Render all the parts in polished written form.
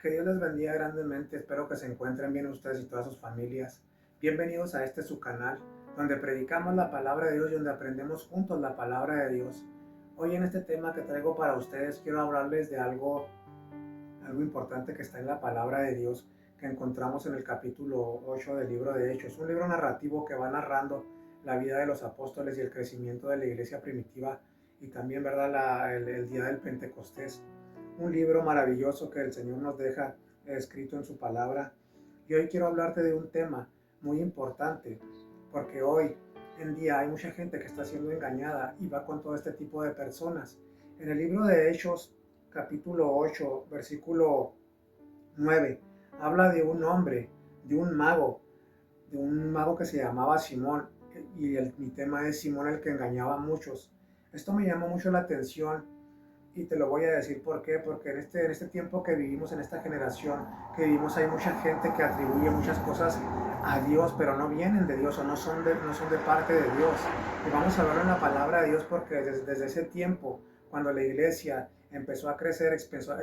Que Dios les bendiga grandemente. Espero que se encuentren bien ustedes y todas sus familias. Bienvenidos a este su canal, donde predicamos la palabra de Dios y donde aprendemos juntos la palabra de Dios. Hoy en este tema que traigo para ustedes quiero hablarles de algo importante que está en la palabra de Dios, que encontramos en el capítulo 8 del libro de Hechos. Un libro narrativo que va narrando la vida de los apóstoles y el crecimiento de la iglesia primitiva y también, ¿verdad?, el día del Pentecostés. Un libro maravilloso que el Señor nos deja escrito en su palabra. Y hoy quiero hablarte de un tema muy importante, porque hoy en día hay mucha gente que está siendo engañada y va con todo este tipo de personas. En el libro de Hechos, capítulo 8, versículo 9, habla de un hombre, de un mago que se llamaba Simón, y mi tema es Simón el que engañaba a muchos. Esto me llamó mucho la atención y te lo voy a decir por qué, porque en este tiempo que vivimos, en esta generación que vivimos, hay mucha gente que atribuye muchas cosas a Dios, pero no vienen de Dios o no son de parte de Dios. Y vamos a verlo en la palabra de Dios porque desde ese tiempo, cuando la iglesia empezó a crecer,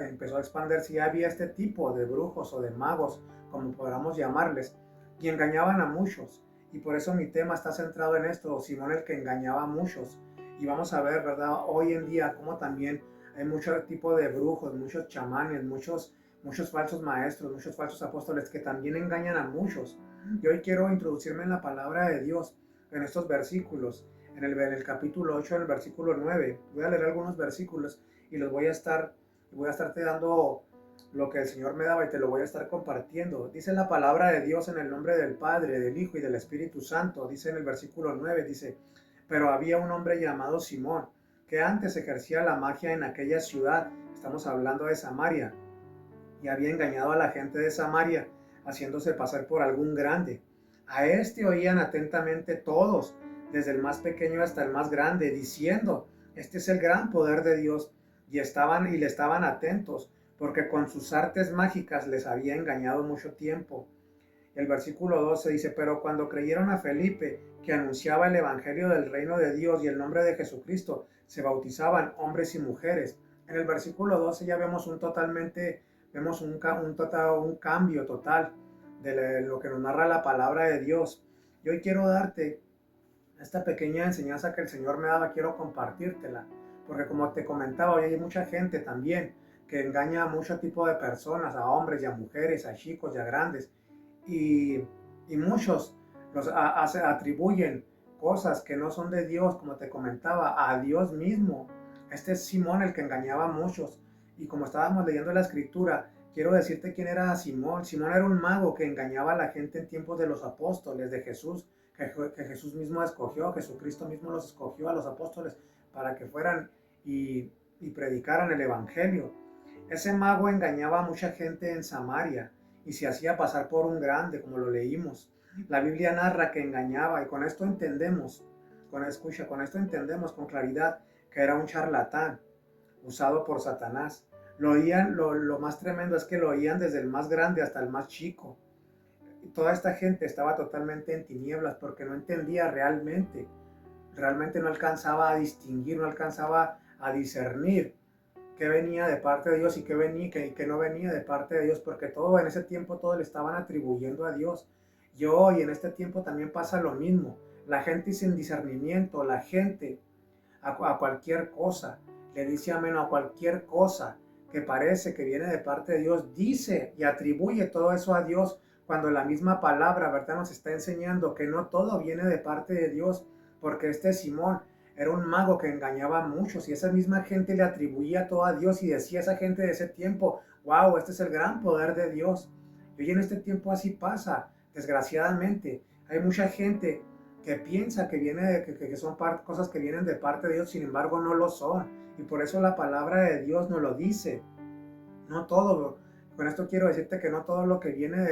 empezó a expandirse, ya había este tipo de brujos o de magos, como podamos llamarles, y engañaban a muchos. Y por eso mi tema está centrado en esto, Simón el que engañaba a muchos. Y vamos a ver, ¿verdad?, hoy en día cómo también hay muchos tipos de brujos, muchos chamanes, muchos falsos maestros, muchos falsos apóstoles que también engañan a muchos. Y hoy quiero introducirme en la palabra de Dios, en estos versículos, en el capítulo 8, en el versículo 9. Voy a leer algunos versículos y voy a estarte dando lo que el Señor me daba y te lo voy a estar compartiendo. Dice la palabra de Dios en el nombre del Padre, del Hijo y del Espíritu Santo. Dice en el versículo 9, dice, pero había un hombre llamado Simón, que antes ejercía la magia en aquella ciudad, estamos hablando de Samaria, y había engañado a la gente de Samaria, haciéndose pasar por algún grande. A este oían atentamente todos, desde el más pequeño hasta el más grande, diciendo, este es el gran poder de Dios, y le estaban atentos, porque con sus artes mágicas les había engañado mucho tiempo. El versículo 12 dice, pero cuando creyeron a Felipe, que anunciaba el evangelio del reino de Dios y el nombre de Jesucristo, se bautizaban hombres y mujeres. En el versículo 12 ya vemos un cambio total de lo que nos narra la palabra de Dios. Y hoy quiero darte esta pequeña enseñanza que el Señor me daba, quiero compartírtela, porque como te comentaba, hoy hay mucha gente también que engaña a mucho tipo de personas, a hombres y a mujeres, a chicos y a grandes, y, y muchos atribuyen cosas que no son de Dios, como te comentaba, a Dios mismo. Este es Simón el que engañaba a muchos, y como estábamos leyendo la escritura, quiero decirte quién era Simón. Simón era un mago que engañaba a la gente en tiempos de los apóstoles, de Jesús, que Jesús mismo escogió, Jesucristo mismo los escogió a los apóstoles para que fueran y predicaran el evangelio. Ese mago engañaba a mucha gente en Samaria y se hacía pasar por un grande, como lo leímos. La Biblia narra que engañaba y con esto entendemos, con esto entendemos con claridad que era un charlatán usado por Satanás. Lo más tremendo es que lo oían desde el más grande hasta el más chico. Y toda esta gente estaba totalmente en tinieblas porque no entendía realmente no alcanzaba a distinguir, no alcanzaba a discernir qué venía de parte de Dios y qué no venía de parte de Dios, porque todo en ese tiempo todo le estaban atribuyendo a Dios. Y hoy en este tiempo también pasa lo mismo. La gente sin discernimiento, la gente a cualquier cosa, le dice amén a cualquier cosa que parece que viene de parte de Dios, dice y atribuye todo eso a Dios, cuando la misma palabra, ¿verdad?, nos está enseñando que no todo viene de parte de Dios, porque este Simón era un mago que engañaba a muchos y esa misma gente le atribuía todo a Dios y decía esa gente de ese tiempo, wow, este es el gran poder de Dios. Y hoy en este tiempo así pasa, desgraciadamente. Hay mucha gente que piensa que son cosas que vienen de parte de Dios, sin embargo no lo son. Y por eso la palabra de Dios nos lo dice. No todo, con esto quiero decirte que no todo lo que viene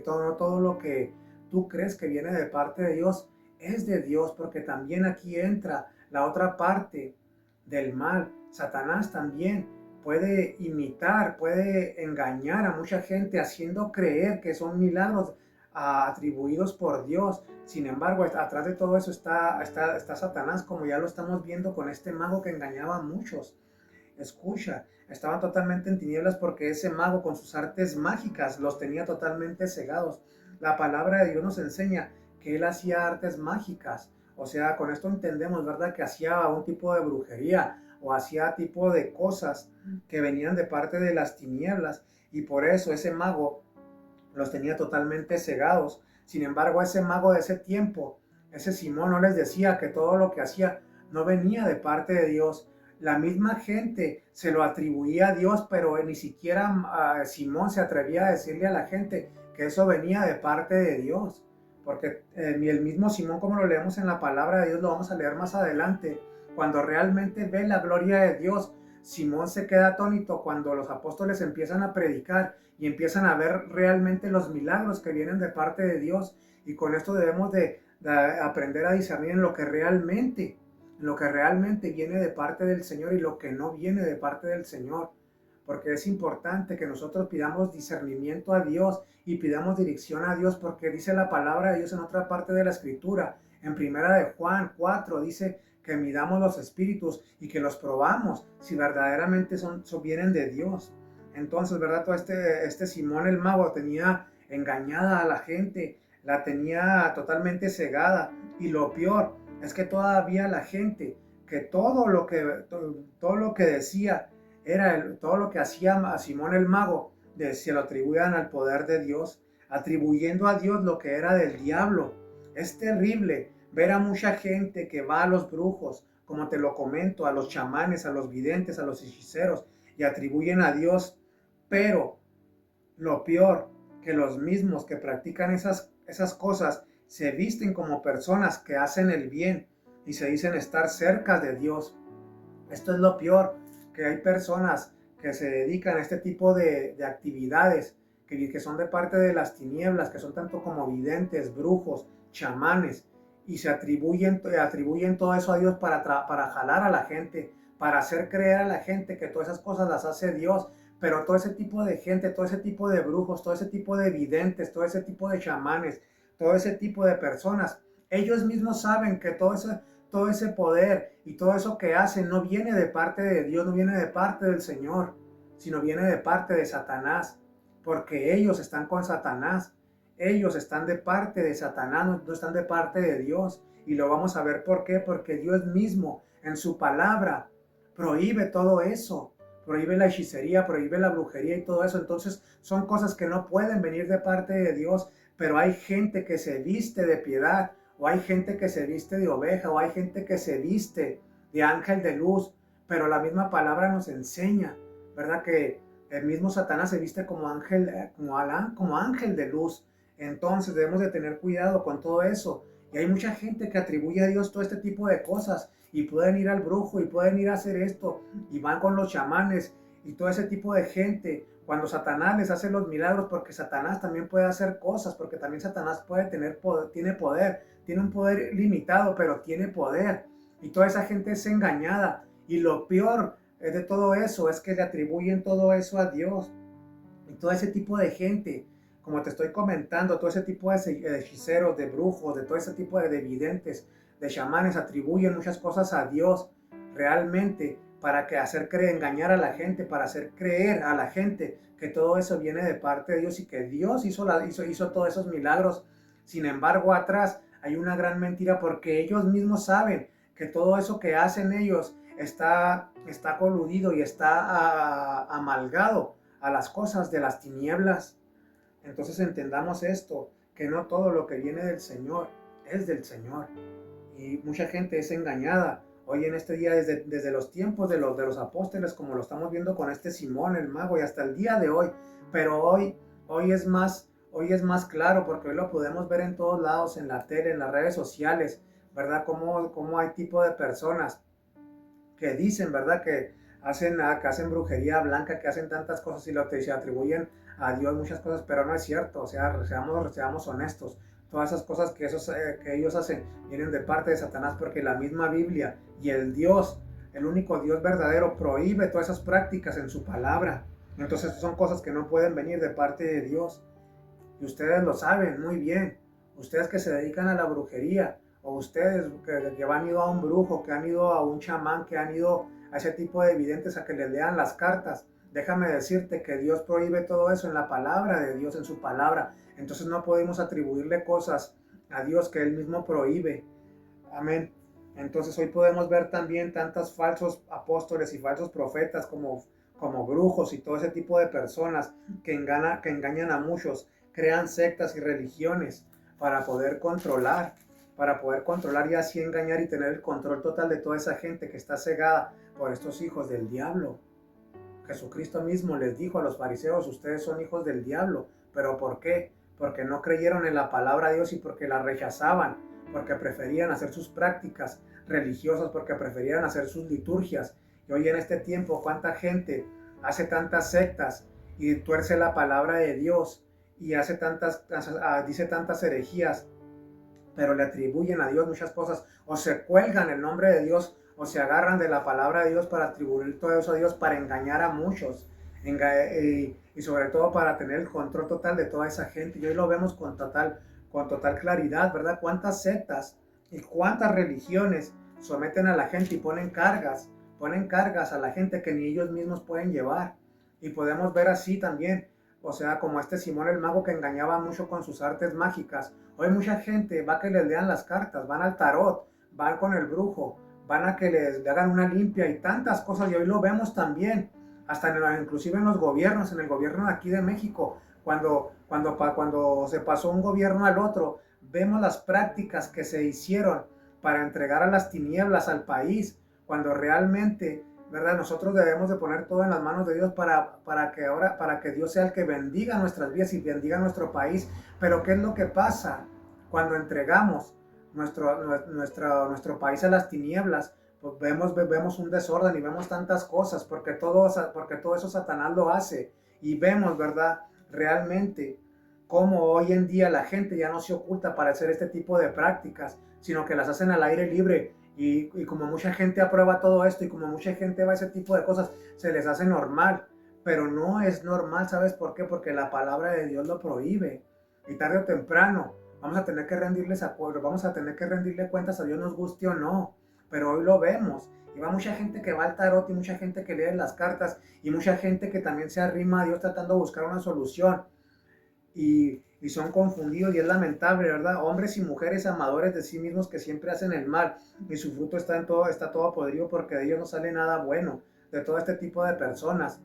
no todo lo que tú crees que viene de parte de Dios es de Dios, porque también aquí entra la otra parte del mal. Satanás también puede imitar, puede engañar a mucha gente haciendo creer que son milagros atribuidos por Dios. Sin embargo, atrás de todo eso está Satanás, como ya lo estamos viendo con este mago que engañaba a muchos. escucha, estaban totalmente en tinieblas porque ese mago con sus artes mágicas los tenía totalmente cegados. La palabra de Dios nos enseña que él hacía artes mágicas. O sea, con esto entendemos, ¿verdad? Que hacía un tipo de brujería o hacía tipo de cosas que venían de parte de las tinieblas y por eso ese mago los tenía totalmente cegados. Sin embargo, ese mago de ese tiempo, ese Simón, no les decía que todo lo que hacía no venía de parte de Dios. La misma gente se lo atribuía a Dios, pero ni siquiera Simón se atrevía a decirle a la gente que eso venía de parte de Dios. Porque el mismo Simón, como lo leemos en la palabra de Dios, lo vamos a leer más adelante, cuando realmente ve la gloria de Dios, Simón se queda atónito cuando los apóstoles empiezan a predicar y empiezan a ver realmente los milagros que vienen de parte de Dios. Y con esto debemos de aprender a discernir en lo que realmente viene de parte del Señor y lo que no viene de parte del Señor. Porque es importante que nosotros pidamos discernimiento a Dios y pidamos dirección a Dios, porque dice la palabra de Dios en otra parte de la Escritura, en primera de Juan 4, dice que midamos los espíritus y que los probamos si verdaderamente vienen de Dios. Entonces, ¿verdad? Todo este Simón el mago tenía engañada a la gente, la tenía totalmente cegada. Y lo peor es que todavía la gente, que todo lo que decía, todo lo que hacía a Simón el mago, se lo atribuían al poder de Dios, atribuyendo a Dios lo que era del diablo. Es terrible ver a mucha gente que va a los brujos, como te lo comento, a los chamanes, a los videntes, a los hechiceros, y atribuyen a Dios. Pero lo peor, que los mismos que practican esas cosas se visten como personas que hacen el bien y se dicen estar cerca de Dios. Esto es lo peor, que hay personas que se dedican a este tipo de actividades que son de parte de las tinieblas, que son tanto como videntes, brujos, chamanes, y se atribuyen todo eso a Dios para jalar a la gente, para hacer creer a la gente que todas esas cosas las hace Dios. Pero todo ese tipo de gente, todo ese tipo de brujos, todo ese tipo de videntes, todo ese tipo de chamanes, todo ese tipo de personas, ellos mismos saben que todo ese poder y todo eso que hacen no viene de parte de Dios, no viene de parte del Señor, sino viene de parte de Satanás, porque ellos están con Satanás, ellos están de parte de Satanás, no están de parte de Dios. Y lo vamos a ver por qué, porque Dios mismo en su palabra prohíbe todo eso, prohíbe la hechicería, prohíbe la brujería y todo eso. Entonces son cosas que no pueden venir de parte de Dios, pero hay gente que se viste de piedad, o hay gente que se viste de oveja, o hay gente que se viste de ángel de luz, pero la misma palabra nos enseña, ¿verdad? Que el mismo Satanás se viste como ángel, como ángel de luz. Entonces debemos de tener cuidado con todo eso. Y hay mucha gente que atribuye a Dios todo este tipo de cosas y pueden ir al brujo y pueden ir a hacer esto y van con los chamanes y todo ese tipo de gente cuando Satanás les hace los milagros, porque Satanás también puede hacer cosas, porque también Satanás tiene poder, tiene un poder limitado, pero tiene poder, y toda esa gente es engañada. Y lo peor de todo eso es que le atribuyen todo eso a Dios. Y todo ese tipo de gente, como te estoy comentando, todo ese tipo de hechiceros, de brujos, de todo ese tipo de videntes, de chamanes, atribuyen muchas cosas a Dios realmente para hacer creer, engañar a la gente, para hacer creer a la gente que todo eso viene de parte de Dios y que Dios hizo todos esos milagros. Sin embargo, atrás hay una gran mentira, porque ellos mismos saben que todo eso que hacen ellos está coludido y está amalgado a las cosas de las tinieblas. Entonces entendamos esto, que no todo lo que viene del Señor es del Señor. Y mucha gente es engañada hoy en este día, desde los tiempos de los apóstoles, como lo estamos viendo con este Simón el mago, y hasta el día de hoy. Pero hoy es más claro, porque hoy lo podemos ver en todos lados, en la tele, en las redes sociales, ¿verdad? Cómo hay tipo de personas que dicen, ¿verdad? Que hacen brujería blanca, que hacen tantas cosas y se atribuyen a Dios muchas cosas, pero no es cierto. O sea, seamos honestos. Todas esas cosas que ellos hacen vienen de parte de Satanás, porque la misma Biblia y el único Dios verdadero, prohíbe todas esas prácticas en su palabra. Entonces son cosas que no pueden venir de parte de Dios. Y ustedes lo saben muy bien. Ustedes que se dedican a la brujería, o ustedes que han ido a un brujo, que han ido a un chamán, que han ido a ese tipo de videntes a que les lean las cartas. Déjame decirte que Dios prohíbe todo eso en la palabra de Dios, en su palabra. Entonces no podemos atribuirle cosas a Dios que Él mismo prohíbe. Amén. Entonces hoy podemos ver también tantos falsos apóstoles y falsos profetas como brujos y todo ese tipo de personas que engañan a muchos, crean sectas y religiones para poder controlar y así engañar y tener el control total de toda esa gente que está cegada por estos hijos del diablo. Jesucristo mismo les dijo a los fariseos, ustedes son hijos del diablo. ¿Pero por qué? Porque no creyeron en la palabra de Dios y porque la rechazaban, porque preferían hacer sus prácticas religiosas, porque preferían hacer sus liturgias. Y hoy en este tiempo, ¿cuánta gente hace tantas sectas y tuerce la palabra de Dios y dice tantas herejías, pero le atribuyen a Dios muchas cosas, o se cuelgan el nombre de Dios, o se agarran de la palabra de Dios para atribuir todo eso a Dios, para engañar a muchos, y sobre todo para tener el control total de toda esa gente? Y hoy lo vemos con total claridad, ¿verdad? Cuántas sectas y cuántas religiones someten a la gente y ponen cargas a la gente que ni ellos mismos pueden llevar. Y podemos ver así también, o sea, como este Simón el Mago que engañaba mucho con sus artes mágicas. Hoy mucha gente va a que les lean las cartas, van al tarot, van con el brujo, van a que les hagan una limpia y tantas cosas. Y hoy lo vemos también, inclusive en los gobiernos, en el gobierno de aquí de México, cuando se pasó un gobierno al otro, vemos las prácticas que se hicieron para entregar a las tinieblas al país, cuando realmente, ¿verdad? Nosotros debemos de poner todo en las manos de Dios para que Dios sea el que bendiga nuestras vidas y bendiga nuestro país. Pero ¿qué es lo que pasa cuando entregamos nuestro país a las tinieblas? Pues vemos un desorden y vemos tantas cosas, porque todo eso Satanás lo hace. Y vemos, ¿verdad? Realmente cómo hoy en día la gente ya no se oculta para hacer este tipo de prácticas, sino que las hacen al aire libre. Y como mucha gente aprueba todo esto y como mucha gente va a ese tipo de cosas, se les hace normal. Pero no es normal, ¿sabes por qué? Porque la palabra de Dios lo prohíbe. Y tarde o temprano vamos a tener que vamos a tener que rendirle cuentas a Dios, nos guste o no. Pero hoy lo vemos. Y va mucha gente que va al tarot y mucha gente que lee las cartas y mucha gente que también se arrima a Dios tratando de buscar una solución. Y son confundidos y es lamentable, ¿verdad? Hombres y mujeres amadores de sí mismos que siempre hacen el mal y su fruto está todo podrido, porque de ellos no sale nada bueno, de todo este tipo de personas,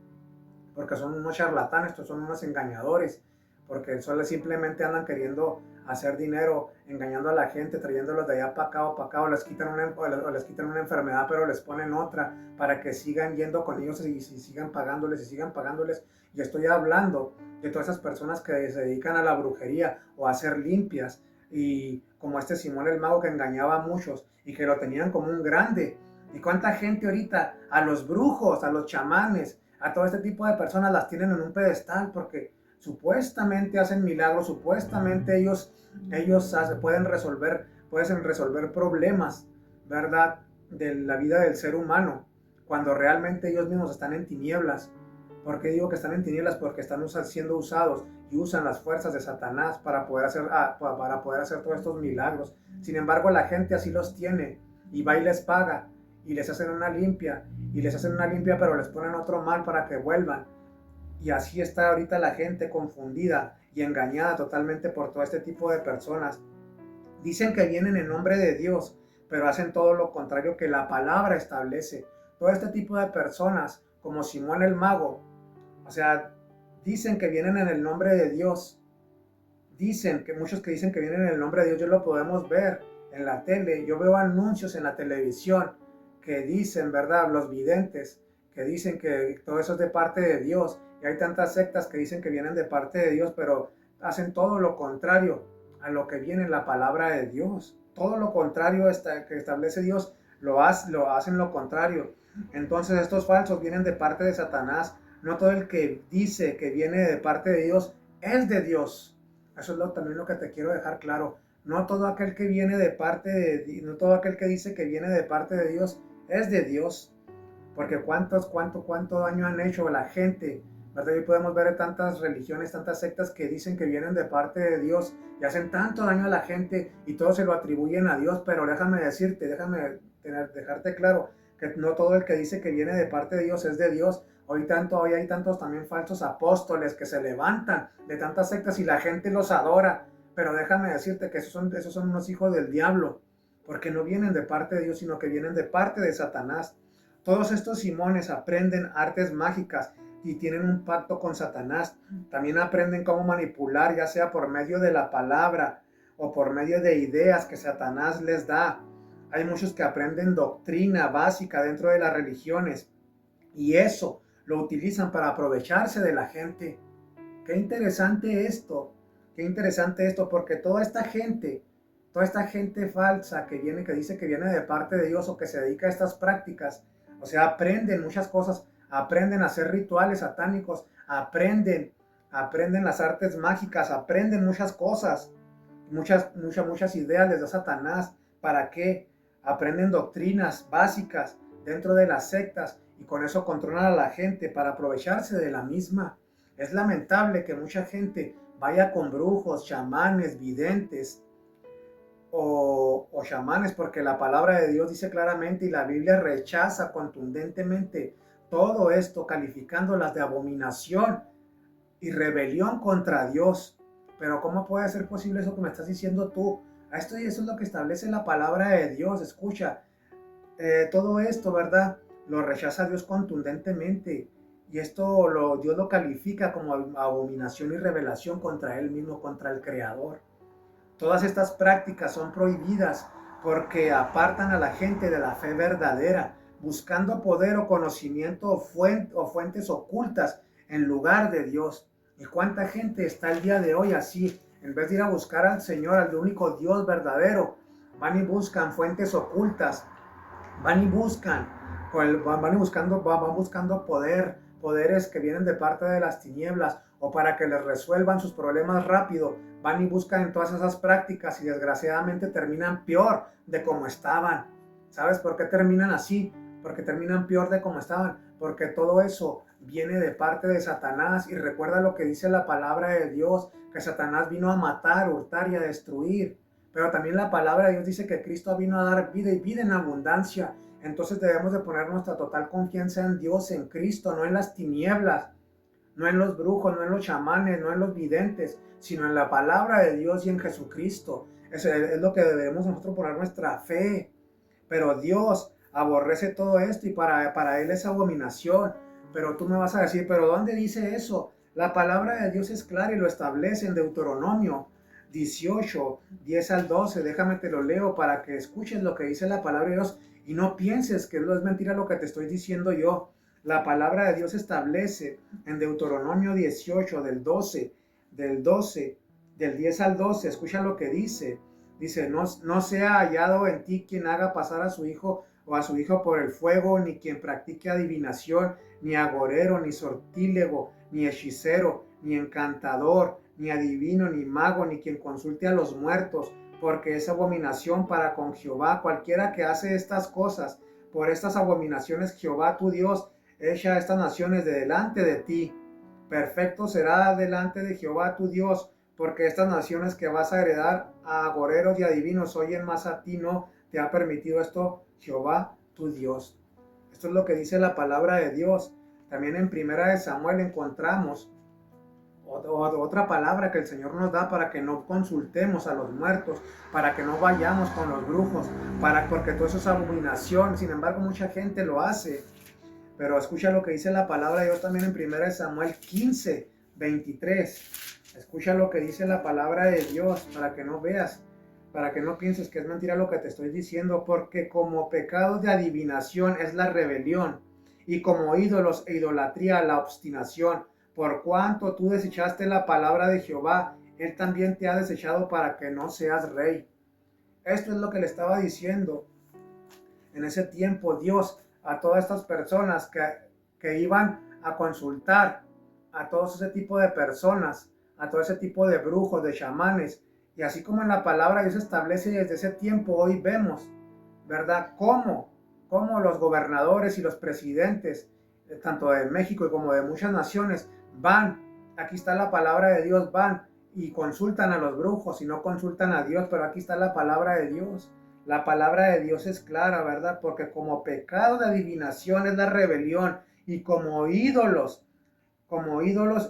porque son unos charlatanes, estos son unos engañadores, porque solo simplemente andan queriendo hacer dinero, engañando a la gente, trayéndolos de allá para acá, o les quitan una enfermedad, pero les ponen otra, para que sigan yendo con ellos y sigan pagándoles. Y estoy hablando de todas esas personas que se dedican a la brujería o a hacer limpias, y como este Simón el Mago que engañaba a muchos y que lo tenían como un grande. Y cuánta gente ahorita a los brujos, a los chamanes, a todo este tipo de personas las tienen en un pedestal porque supuestamente hacen milagros, supuestamente ellos pueden resolver problemas, ¿verdad? De la vida del ser humano, cuando realmente ellos mismos están en tinieblas. ¿Por qué digo que están en tinieblas? Porque están siendo usados y usan las fuerzas de Satanás para poder hacer todos estos milagros. Sin embargo, la gente así los tiene y va y les paga y les hacen una limpia, pero les ponen otro mal para que vuelvan. Y así está ahorita la gente confundida y engañada totalmente por todo este tipo de personas. Dicen que vienen en nombre de Dios, pero hacen todo lo contrario que la palabra establece. Todo este tipo de personas, como Simón el Mago, o sea, dicen que vienen en el nombre de Dios. Muchos que dicen que vienen en el nombre de Dios, yo lo podemos ver en la tele. Yo veo anuncios en la televisión que dicen, ¿verdad? Los videntes, que dicen que todo eso es de parte de Dios. Y hay tantas sectas que dicen que vienen de parte de Dios, pero hacen todo lo contrario a lo que viene en la palabra de Dios. Todo lo contrario que establece Dios, lo hacen lo contrario. Entonces estos falsos vienen de parte de Satanás. No todo el que dice que viene de parte de Dios es de Dios. Eso es también lo que te quiero dejar claro. No todo aquel que viene de parte de no todo aquel que dice que viene de parte de Dios es de Dios. Porque cuánto daño han hecho a la gente, ¿verdad? Hoy podemos ver tantas religiones, tantas sectas que dicen que vienen de parte de Dios y hacen tanto daño a la gente y todo se lo atribuyen a Dios. Pero déjame dejarte claro que no todo el que dice que viene de parte de Dios es de Dios. Hoy hay tantos también falsos apóstoles que se levantan de tantas sectas y la gente los adora. Pero déjame decirte que esos son unos hijos del diablo, porque no vienen de parte de Dios, sino que vienen de parte de Satanás. Todos estos Simones aprenden artes mágicas y tienen un pacto con Satanás. También aprenden cómo manipular, ya sea por medio de la palabra o por medio de ideas que Satanás les da. Hay muchos que aprenden doctrina básica dentro de las religiones y eso lo utilizan para aprovecharse de la gente. Qué interesante esto, porque toda esta gente falsa que dice que viene de parte de Dios o que se dedica a estas prácticas, o sea, aprenden muchas cosas, aprenden a hacer rituales satánicos, aprenden las artes mágicas, aprenden muchas cosas, muchas ideas les da Satanás. ¿Para qué? Aprenden doctrinas básicas dentro de las sectas y con eso controlan a la gente para aprovecharse de la misma. Es lamentable que mucha gente vaya con brujos, chamanes, videntes o chamanes, porque la palabra de Dios dice claramente y la Biblia rechaza contundentemente todo esto, calificándolas de abominación y rebelión contra Dios. Pero ¿cómo puede ser posible eso que me estás diciendo tú? Eso es lo que establece la palabra de Dios. Escucha, todo esto, ¿verdad? Lo rechaza Dios contundentemente. Y Dios lo califica como abominación y rebelación contra Él mismo, contra el Creador. Todas estas prácticas son prohibidas porque apartan a la gente de la fe verdadera, buscando poder o conocimiento o fuentes ocultas en lugar de Dios. ¿Y cuánta gente está el día de hoy así? En vez de ir a buscar al Señor, al único Dios verdadero, van y buscan fuentes ocultas, van buscando poderes que vienen de parte de las tinieblas, o para que les resuelvan sus problemas rápido, van y buscan en todas esas prácticas y desgraciadamente terminan peor de como estaban. ¿Sabes por qué terminan así? Porque terminan peor de como estaban, porque todo eso viene de parte de Satanás. Y recuerda lo que dice la palabra de Dios, que Satanás vino a matar, hurtar y a destruir. Pero también la palabra de Dios dice que Cristo vino a dar vida y vida en abundancia. Entonces debemos de poner nuestra total confianza en Dios, en Cristo, no en las tinieblas, no en los brujos, no en los chamanes, no en los videntes, sino en la palabra de Dios y en Jesucristo. Eso es lo que debemos nosotros poner nuestra fe. Pero Dios aborrece todo esto y para Él es abominación. Pero tú me vas a decir, ¿pero dónde dice eso? La palabra de Dios es clara y lo establece en Deuteronomio 18, 10 al 12. Déjame te lo leo para que escuches lo que dice la palabra de Dios y no pienses que es mentira lo que te estoy diciendo yo. La palabra de Dios establece en Deuteronomio 18, del 10 al 12, escucha lo que dice. Dice, no sea hallado en ti quien haga pasar a su hijo o a su hija por el fuego, ni quien practique adivinación, ni agorero, ni sortílego, ni hechicero, ni encantador, ni adivino, ni mago, ni quien consulte a los muertos, porque es abominación para con Jehová. Cualquiera que hace estas cosas, por estas abominaciones Jehová tu Dios echa a estas naciones de delante de ti. Perfecto será delante de Jehová tu Dios, porque estas naciones que vas a heredar a agoreros y adivinos oyen más a ti, no te ha permitido esto Jehová tu Dios. Esto es lo que dice la palabra de Dios. También en Primera de Samuel encontramos otra palabra que el Señor nos da para que no consultemos a los muertos, para que no vayamos con los brujos, porque todo eso es abominación. Sin embargo, mucha gente lo hace. Pero escucha lo que dice la palabra de Dios también en 1 Samuel 15, 23. Escucha lo que dice la palabra de Dios para que no veas, para que no pienses que es mentira lo que te estoy diciendo, porque como pecado de adivinación es la rebelión, y como ídolos e idolatría la obstinación. Por cuanto tú desechaste la palabra de Jehová, Él también te ha desechado para que no seas rey. Esto es lo que le estaba diciendo en ese tiempo Dios a todas estas personas que iban a consultar, a todo ese tipo de personas, a todo ese tipo de brujos, de chamanes. Y así como en la palabra Dios establece desde ese tiempo, hoy vemos, ¿verdad? Cómo los gobernadores y los presidentes, tanto de México como de muchas naciones, van, aquí está la palabra de Dios, van y consultan a los brujos y no consultan a Dios, pero aquí está la palabra de Dios. La palabra de Dios es clara, ¿verdad? Porque como pecado de adivinación es la rebelión y como ídolos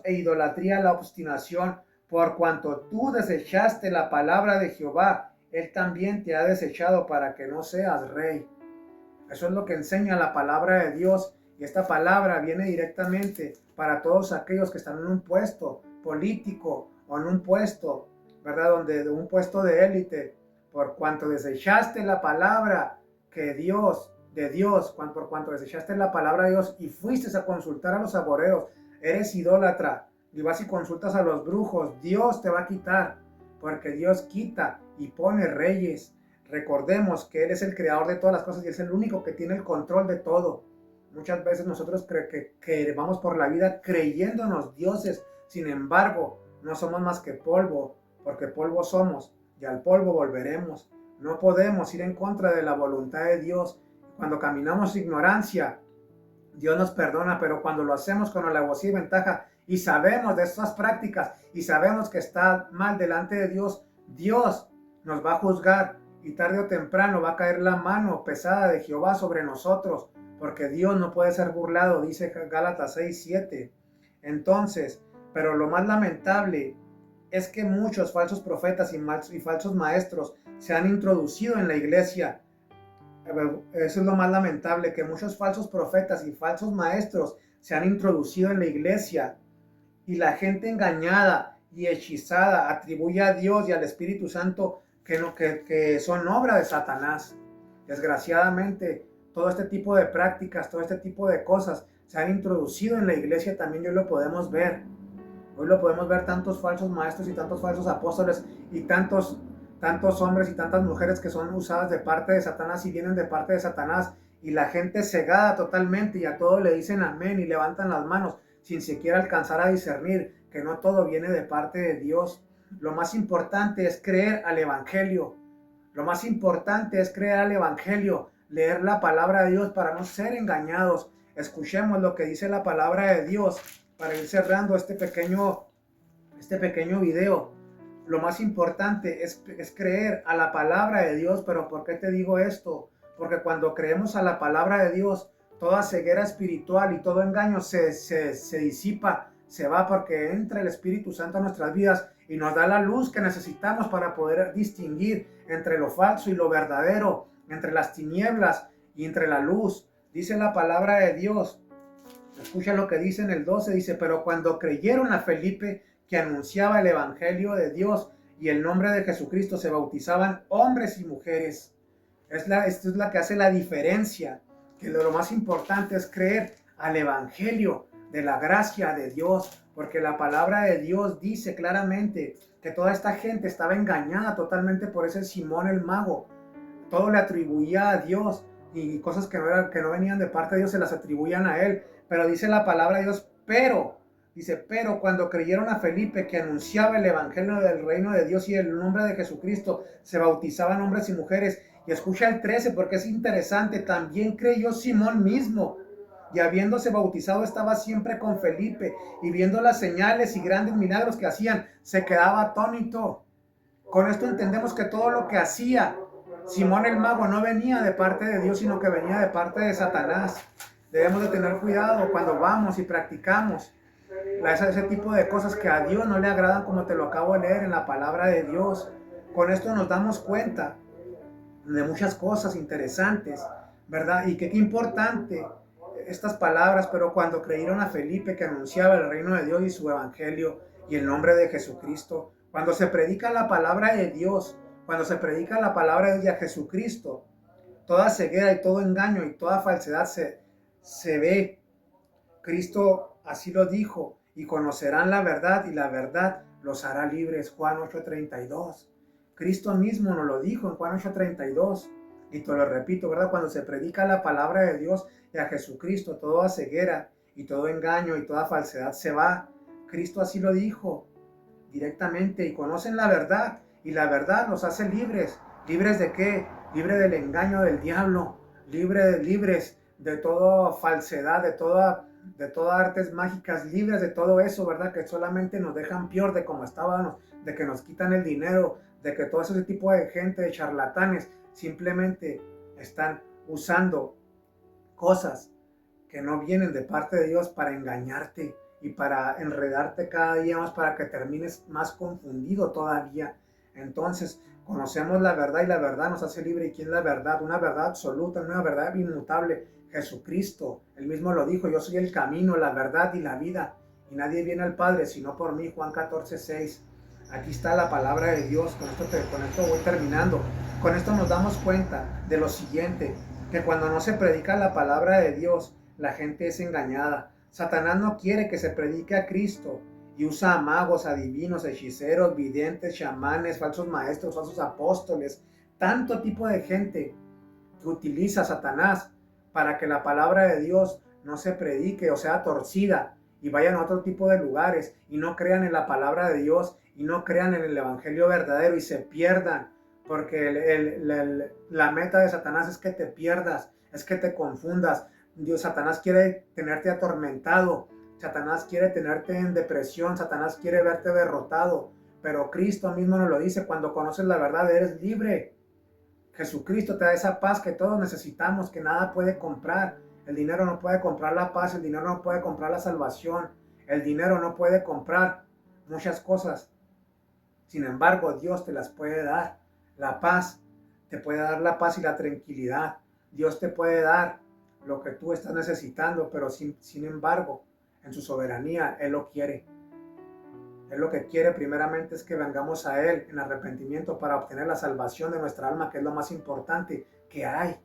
e idolatría la obstinación, por cuanto tú desechaste la palabra de Jehová, él también te ha desechado para que no seas rey. Eso es lo que enseña la palabra de Dios, y esta palabra viene directamente para todos aquellos que están en un puesto político o en un puesto, ¿verdad? Donde un puesto de élite, por cuanto desechaste la palabra que Dios, de Dios, por cuanto desechaste la palabra de Dios y fuiste a consultar a los agoreros, eres idólatra y vas y consultas a los brujos, Dios te va a quitar, porque Dios quita y pone reyes. Recordemos que Él es el creador de todas las cosas y es el único que tiene el control de todo. Muchas veces nosotros que vamos por la vida creyéndonos dioses, sin embargo, no somos más que polvo, porque polvo somos y al polvo volveremos. No podemos ir en contra de la voluntad de Dios. Cuando caminamos ignorancia, Dios nos perdona, pero cuando lo hacemos con alevosía y ventaja y sabemos de estas prácticas y sabemos que está mal delante de Dios, Dios nos va a juzgar y tarde o temprano va a caer la mano pesada de Jehová sobre nosotros, porque Dios no puede ser burlado, dice Gálatas 6:7. Entonces, pero lo más lamentable es que muchos falsos profetas y falsos maestros se han introducido en la iglesia. Eso es lo más lamentable, que muchos falsos profetas y falsos maestros se han introducido en la iglesia y la gente engañada y hechizada atribuye a Dios y al Espíritu Santo que son obra de Satanás. Desgraciadamente, todo este tipo de prácticas, todo este tipo de cosas se han introducido en la iglesia también. Hoy lo podemos ver. Hoy lo podemos ver, tantos falsos maestros y tantos falsos apóstoles y tantos hombres y tantas mujeres que son usadas de parte de Satanás y vienen de parte de Satanás, y la gente cegada totalmente y a todo le dicen amén y levantan las manos sin siquiera alcanzar a discernir que no todo viene de parte de Dios. Lo más importante es creer al Evangelio. Lo más importante es creer al Evangelio, leer la palabra de Dios para no ser engañados. Escuchemos lo que dice la palabra de Dios para ir cerrando este pequeño video. Lo más importante es creer a la palabra de Dios. Pero ¿por qué te digo esto? Porque cuando creemos a la palabra de Dios, toda ceguera espiritual y todo engaño se disipa, se va, porque entra el Espíritu Santo a nuestras vidas y nos da la luz que necesitamos para poder distinguir entre lo falso y lo verdadero, entre las tinieblas y entre la luz. Dice la palabra de Dios, escucha lo que dice en el 12, dice: pero cuando creyeron a Felipe, que anunciaba el Evangelio de Dios y el nombre de Jesucristo, se bautizaban hombres y mujeres. Esto es la que hace la diferencia, que lo más importante es creer al Evangelio de la gracia de Dios, porque la palabra de Dios dice claramente que toda esta gente estaba engañada totalmente por ese Simón el mago. Todo le atribuía a Dios y cosas que no venían de parte de Dios se las atribuían a él. Pero dice la palabra de Dios, pero cuando creyeron a Felipe, que anunciaba el Evangelio del reino de Dios y el nombre de Jesucristo, se bautizaban hombres y mujeres. Y escucha el 13, porque es interesante. También creyó Simón mismo, y habiéndose bautizado estaba siempre con Felipe, y viendo las señales y grandes milagros que hacían, se quedaba atónito. Con esto entendemos que todo lo que hacía Simón el mago no venía de parte de Dios, sino que venía de parte de Satanás. Debemos de tener cuidado cuando vamos y practicamos ese tipo de cosas que a Dios no le agradan, como te lo acabo de leer en la palabra de Dios. Con esto nos damos cuenta de muchas cosas interesantes, ¿verdad? Y qué importante estas palabras: pero cuando creyeron a Felipe, que anunciaba el reino de Dios y su evangelio y el nombre de Jesucristo. Cuando se predica la palabra de Dios, cuando se predica la palabra de Jesucristo, toda ceguera y todo engaño y toda falsedad se ve. Cristo así lo dijo: y conocerán la verdad y la verdad los hará libres. Juan 8:32. Cristo mismo nos lo dijo en Juan 8:32. Y te lo repito, ¿verdad? Cuando se predica la palabra de Dios y a Jesucristo, toda ceguera y todo engaño y toda falsedad se va. Cristo así lo dijo directamente. Y conocen la verdad, y la verdad los hace libres. ¿Libres de qué? Libre del engaño del diablo, libres de toda falsedad, de todas artes mágicas, libres de todo eso, ¿verdad? Que solamente nos dejan peor de como estábamos, de que nos quitan el dinero, de que todo ese tipo de gente, de charlatanes, simplemente están usando cosas que no vienen de parte de Dios para engañarte y para enredarte cada día más, para que termines más confundido todavía. Entonces, conocemos la verdad y la verdad nos hace libre. ¿Y quién es la verdad? Una verdad absoluta, una verdad inmutable. Jesucristo, él mismo lo dijo: yo soy el camino, la verdad y la vida, y nadie viene al Padre sino por mí. Juan 14:6. Aquí está la palabra de Dios. Con esto voy terminando. Con esto nos damos cuenta de lo siguiente, que cuando no se predica la palabra de Dios, la gente es engañada. Satanás no quiere que se predique a Cristo y usa a magos, adivinos, hechiceros, videntes, chamanes, falsos maestros, falsos apóstoles, tanto tipo de gente que utiliza Satanás para que la palabra de Dios no se predique o sea torcida y vayan a otro tipo de lugares y no crean en la palabra de Dios y no crean en el evangelio verdadero y se pierdan, porque la meta de Satanás es que te pierdas, es que te confundas. Satanás quiere tenerte atormentado, Satanás quiere tenerte en depresión, Satanás quiere verte derrotado, pero Cristo mismo nos lo dice: cuando conoces la verdad eres libre. Jesucristo te da esa paz que todos necesitamos, que nada puede comprar. El dinero no puede comprar la paz, el dinero no puede comprar la salvación, el dinero no puede comprar muchas cosas. Sin embargo, Dios te las puede dar. La paz, te puede dar la paz y la tranquilidad. Dios te puede dar lo que tú estás necesitando, pero sin embargo, en su soberanía, Él lo quiere. Él lo que quiere primeramente es que vengamos a Él en arrepentimiento para obtener la salvación de nuestra alma, que es lo más importante que hay.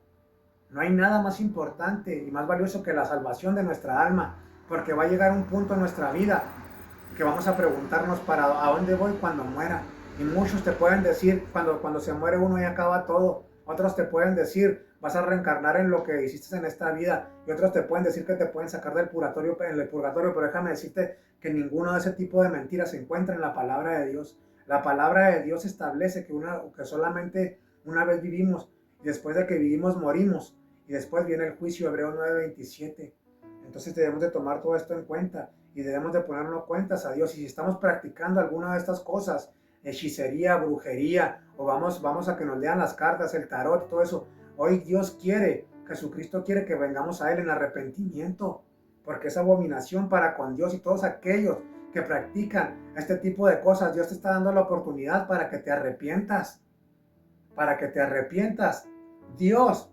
No hay nada más importante y más valioso que la salvación de nuestra alma, porque va a llegar un punto en nuestra vida que vamos a preguntarnos: ¿para a dónde voy cuando muera? Y muchos te pueden decir: cuando se muere uno y acaba todo. Otros te pueden decir: vas a reencarnar en lo que hiciste en esta vida. Y otros te pueden decir que te pueden sacar del purgatorio, pero déjame decirte que ninguno de ese tipo de mentiras se encuentra en la palabra de Dios. La palabra de Dios establece que solamente una vez vivimos, y después de que vivimos morimos, y después viene el juicio. Hebreos 9:27. Entonces debemos de tomar todo esto en cuenta y debemos de ponernos cuentas a Dios. Y si estamos practicando alguna de estas cosas, hechicería, brujería, o vamos a que nos lean las cartas, el tarot, todo eso, hoy Dios quiere, Jesucristo quiere que vengamos a Él en arrepentimiento, porque es abominación para con Dios. Y todos aquellos que practican este tipo de cosas, Dios te está dando la oportunidad para que te arrepientas, para que te arrepientas. Dios,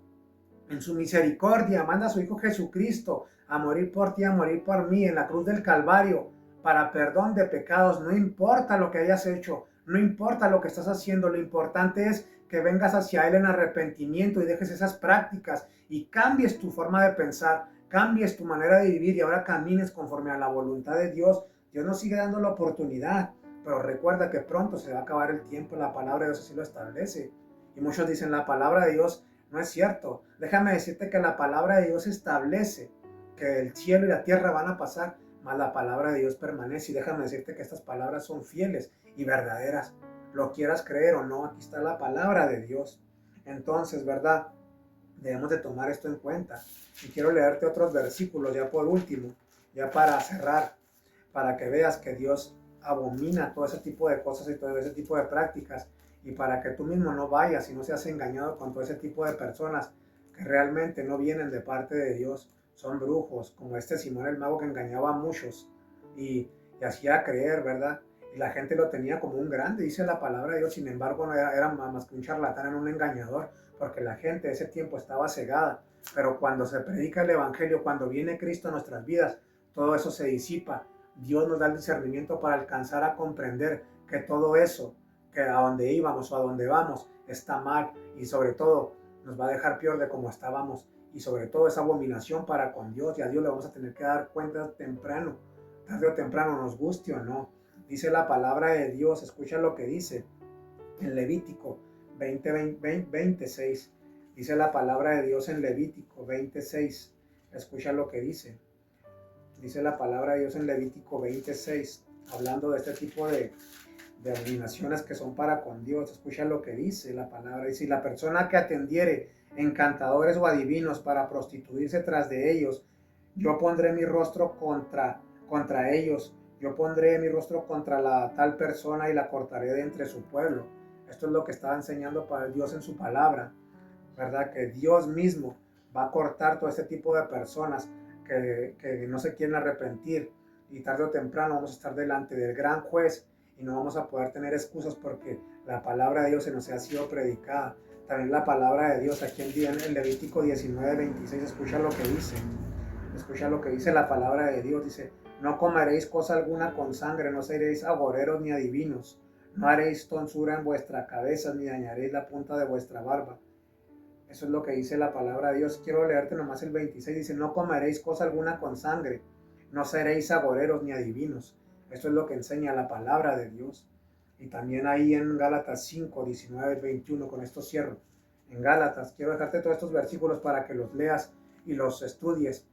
en su misericordia, manda a su Hijo Jesucristo a morir por ti, a morir por mí en la cruz del Calvario, para perdón de pecados. No importa lo que hayas hecho, no importa lo que estás haciendo, lo importante es que vengas hacia Él en arrepentimiento y dejes esas prácticas y cambies tu forma de pensar, cambies tu manera de vivir y ahora camines conforme a la voluntad de Dios. Dios nos sigue dando la oportunidad, pero recuerda que pronto se va a acabar el tiempo. La palabra de Dios así lo establece. Y muchos dicen: la palabra de Dios no es cierto. Déjame decirte que la palabra de Dios establece que el cielo y la tierra van a pasar, mas la palabra de Dios permanece. Y déjame decirte que estas palabras son fieles y verdaderas. Lo quieras creer o no, aquí está la palabra de Dios. Entonces, ¿verdad? Debemos de tomar esto en cuenta. Y quiero leerte otros versículos ya por último, ya para cerrar, para que veas que Dios abomina todo ese tipo de cosas y todo ese tipo de prácticas, y para que tú mismo no vayas y no seas engañado con todo ese tipo de personas que realmente no vienen de parte de Dios. Son brujos, como este Simón el Mago, que engañaba a muchos y hacía creer, ¿verdad? Y la gente lo tenía como un grande, dice la palabra de Dios. Sin embargo, no era más que un charlatán, era un engañador, porque la gente de ese tiempo estaba cegada. Pero cuando se predica el Evangelio, cuando viene Cristo a nuestras vidas, todo eso se disipa. Dios nos da el discernimiento para alcanzar a comprender que todo eso, que a donde íbamos o a donde vamos, está mal, y sobre todo nos va a dejar peor de como estábamos, y sobre todo esa abominación para con Dios. Y a Dios le vamos a tener que dar cuenta temprano, tarde o temprano, nos guste o no. Dice la palabra de Dios, escucha lo que dice en Levítico 26. Dice la palabra de Dios en Levítico 26. Escucha lo que dice. Dice la palabra de Dios en Levítico 26, hablando de este tipo de abominaciones que son para con Dios. Escucha lo que dice la palabra. Dice: la persona que atendiere encantadores o adivinos para prostituirse tras de ellos, yo pondré mi rostro contra ellos. Yo pondré mi rostro contra la tal persona y la cortaré de entre su pueblo. Esto es lo que estaba enseñando para Dios en su palabra. ¿verdad? Que Dios mismo va a cortar todo este tipo de personas que no se quieren arrepentir, y tarde o temprano vamos a estar delante del gran juez y no vamos a poder tener excusas porque la palabra de Dios se nos ha sido predicada. También la palabra de Dios aquí en el Levítico 19:26, escucha lo que dice. Escucha lo que dice la palabra de Dios. Dice: no comeréis cosa alguna con sangre, no seréis agoreros ni adivinos, no haréis tonsura en vuestra cabeza, ni dañaréis la punta de vuestra barba. Eso es lo que dice la palabra de Dios. Quiero leerte nomás el 26. Dice: no comeréis cosa alguna con sangre, no seréis agoreros ni adivinos. Eso es lo que enseña la palabra de Dios. Y también ahí en Gálatas 5, 19, 21, con esto cierro. En Gálatas, quiero dejarte todos estos versículos para que los leas y los estudies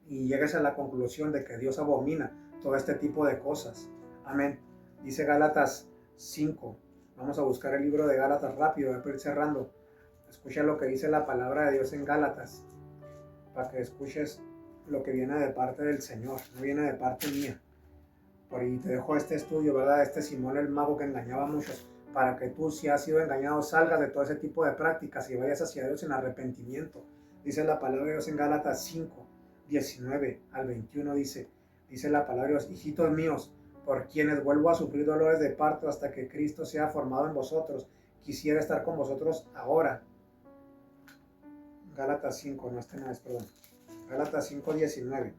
y llegues a la conclusión de que Dios abomina todo este tipo de cosas. Amén. Dice Gálatas 5. Vamos a buscar el libro de Gálatas rápido, voy a ir cerrando. Escucha lo que dice la palabra de Dios en Gálatas, para que escuches lo que viene de parte del Señor, no viene de parte mía. Por ahí te dejo este estudio, ¿verdad? Este Simón el mago que engañaba a muchos, para que tú, si has sido engañado, salgas de todo ese tipo de prácticas y vayas hacia Dios en arrepentimiento. Dice la palabra de Dios en Gálatas 5, 19 al 21, dice la palabra de Dios: hijitos míos, por quienes vuelvo a sufrir dolores de parto hasta que Cristo sea formado en vosotros, quisiera estar con vosotros ahora. Gálatas 5, no, perdón. Gálatas 5:19.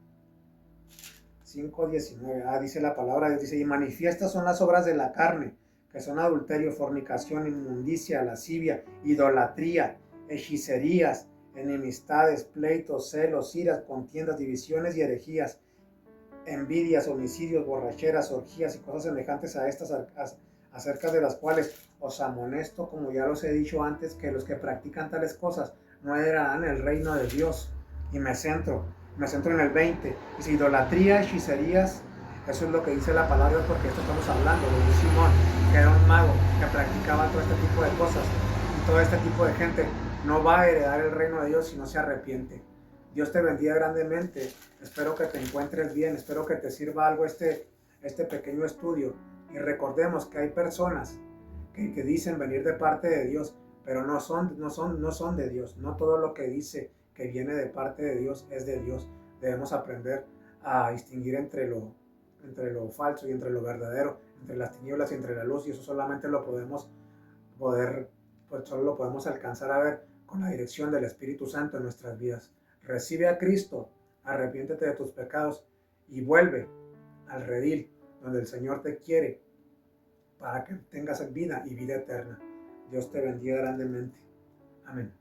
5:19. Dice la palabra de Dios, dice: y manifiestas son las obras de la carne, que son adulterio, fornicación, inmundicia, lascivia, idolatría, hechicerías, enemistades, pleitos, celos, iras, contiendas, divisiones y herejías, envidias, homicidios, borracheras, orgías y cosas semejantes a estas, acerca de las cuales os amonesto, como ya los he dicho antes, que los que practican tales cosas no heredarán el reino de Dios. Y me centro en el 20. Dice: idolatría, hechicerías. Eso es lo que dice la palabra, porque esto estamos hablando de Simón, que era un mago que practicaba todo este tipo de cosas, y todo este tipo de gente no va a heredar el reino de Dios si no se arrepiente. Dios te bendiga grandemente. Espero que te encuentres bien, espero que te sirva algo este pequeño estudio, y recordemos que hay personas que dicen venir de parte de Dios, pero no son de Dios. No todo lo que dice que viene de parte de Dios es de Dios. Debemos aprender a distinguir entre lo falso y entre lo verdadero, entre las tinieblas y entre la luz, y eso solamente solo lo podemos alcanzar a ver con la dirección del Espíritu Santo en nuestras vidas. Recibe a Cristo, arrepiéntete de tus pecados y vuelve al redil donde el Señor te quiere, para que tengas vida y vida eterna. Dios te bendiga grandemente. Amén.